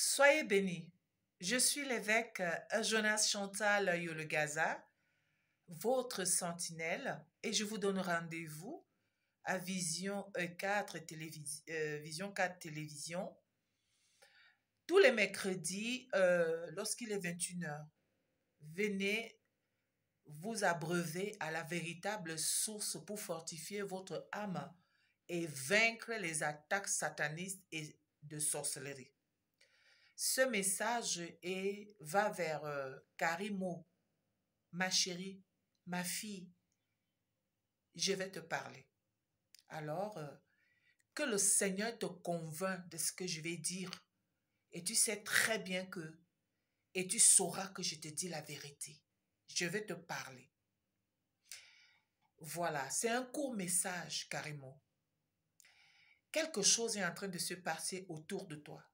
Soyez bénis. Je suis l'évêque Jonas Chantal Yologaza, votre sentinelle, et je vous donne rendez-vous à Vision 4 Vision 4 Télévision tous les mercredis lorsqu'il est 21h. Venez vous abreuver à la véritable source pour fortifier votre âme et vaincre les attaques satanistes et de sorcellerie. Ce message va vers Karimo, ma chérie, ma fille. Je vais te parler. Alors, que le Seigneur te convainc de ce que je vais dire. Et tu sais très bien et tu sauras que je te dis la vérité. Je vais te parler. Voilà, c'est un court message, Karimo. Quelque chose est en train de se passer autour de toi.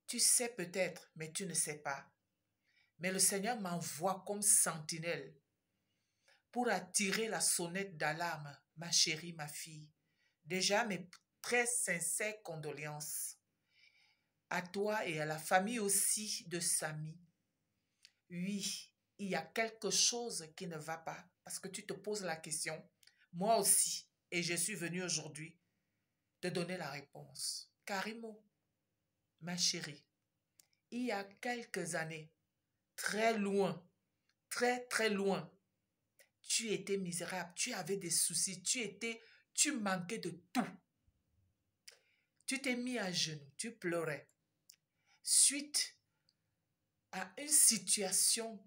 Tu sais peut-être, mais tu ne sais pas. Mais le Seigneur m'envoie comme sentinelle pour attirer la sonnette d'alarme, ma chérie, ma fille. Déjà, mes très sincères condoléances à toi et à la famille aussi de Samy. Oui, il y a quelque chose qui ne va pas parce que tu te poses la question. Moi aussi, et je suis venue aujourd'hui te donner la réponse. Karimo, ma chérie, il y a quelques années, très loin, très très loin, tu étais misérable, tu avais des soucis, tu manquais de tout. Tu t'es mis à genoux, tu pleurais. Suite à une situation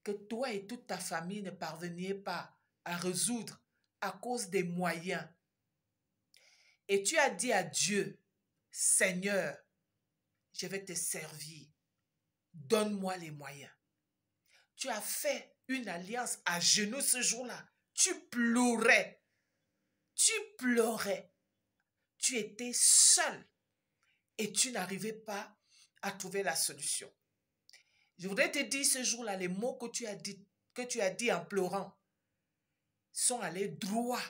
que toi et toute ta famille ne parveniez pas à résoudre à cause des moyens. Et tu as dit à Dieu, Seigneur, je vais te servir. Donne-moi les moyens. Tu as fait une alliance à genoux ce jour-là. Tu pleurais. Tu pleurais. Tu étais seul et tu n'arrivais pas à trouver la solution. Je voudrais te dire ce jour-là, les mots que tu as dit en pleurant sont allés droit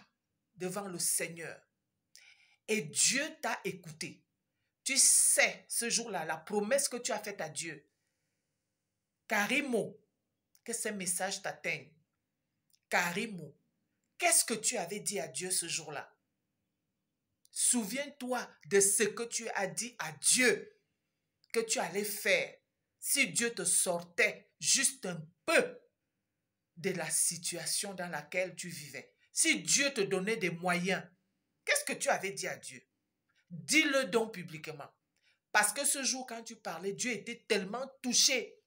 devant le Seigneur. Et Dieu t'a écouté. Tu sais ce jour-là, la promesse que tu as faite à Dieu. Karimo, que ces messages t'atteignent. Karimo, qu'est-ce que tu avais dit à Dieu ce jour-là? Souviens-toi de ce que tu as dit à Dieu que tu allais faire si Dieu te sortait juste un peu de la situation dans laquelle tu vivais. Si Dieu te donnait des moyens, qu'est-ce que tu avais dit à Dieu? Dis-le donc publiquement. Parce que ce jour, quand tu parlais, Dieu était tellement touché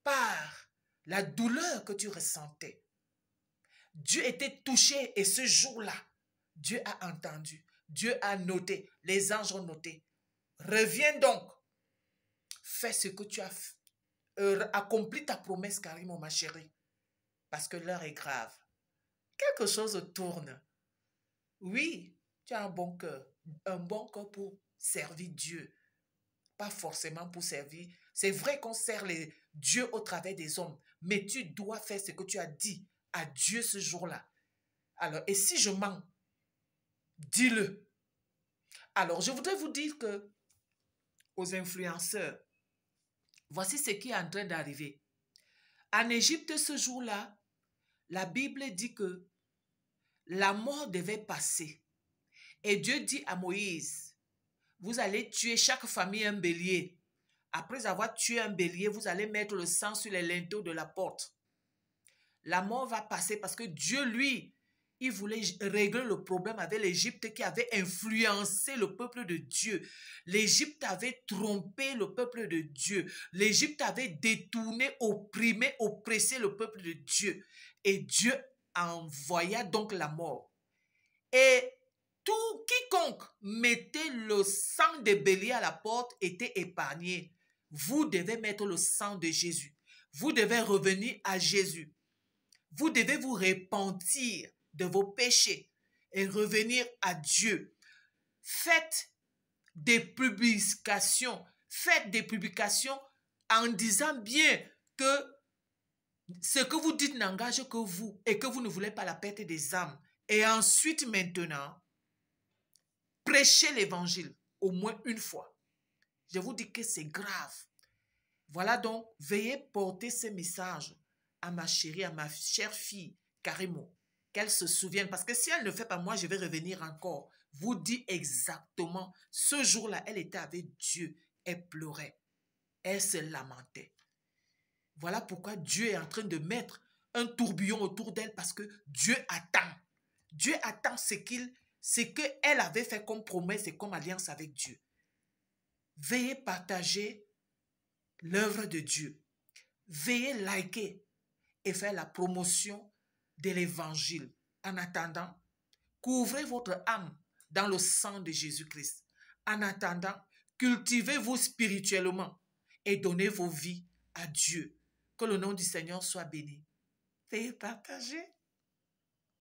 par la douleur que tu ressentais. Dieu était touché et ce jour-là, Dieu a entendu. Dieu a noté. Les anges ont noté. Reviens donc. Fais ce que tu as fait. Accomplis ta promesse, Karimo, ma chérie. Parce que l'heure est grave. Quelque chose tourne. Oui, tu as un bon cœur. Un bon cœur pour servir Dieu. Pas forcément pour servir. C'est vrai qu'on sert Dieu au travers des hommes. Mais tu dois faire ce que tu as dit à Dieu ce jour-là. Alors, et si je mens, dis-le. Alors, je voudrais vous dire que aux influenceurs, voici ce qui est en train d'arriver. En Égypte, ce jour-là, la Bible dit que la mort devait passer. Et Dieu dit à Moïse, vous allez tuer chaque famille un bélier. Après avoir tué un bélier, vous allez mettre le sang sur les linteaux de la porte. La mort va passer parce que Dieu, lui, il voulait régler le problème avec l'Égypte qui avait influencé le peuple de Dieu. L'Égypte avait trompé le peuple de Dieu. L'Égypte avait détourné, opprimé, oppressé le peuple de Dieu. Et Dieu envoya donc la mort. Et quiconque mettait le sang de bélier à la porte était épargné. Vous devez mettre le sang de Jésus. Vous devez revenir à Jésus. Vous devez vous repentir de vos péchés et revenir à Dieu. Faites des publications. Faites des publications en disant bien que ce que vous dites n'engage que vous et que vous ne voulez pas la perte des âmes. Et ensuite, maintenant, prêchez l'évangile au moins une fois. Je vous dis que c'est grave. Voilà donc, veuillez porter ces messages à ma chérie, à ma chère fille, Karimo, qu'elle se souvienne. Parce que si elle ne le fait pas, moi, je vais revenir encore. Vous dire exactement, ce jour-là, elle était avec Dieu. Elle pleurait. Elle se lamentait. Voilà pourquoi Dieu est en train de mettre un tourbillon autour d'elle parce que Dieu attend. Dieu attend ce qu'elle avait fait comme promesse et comme alliance avec Dieu. Veuillez partager l'œuvre de Dieu. Veuillez liker et faire la promotion de l'évangile. En attendant, couvrez votre âme dans le sang de Jésus-Christ. En attendant, cultivez-vous spirituellement et donnez vos vies à Dieu. Que le nom du Seigneur soit béni. Veuillez partager.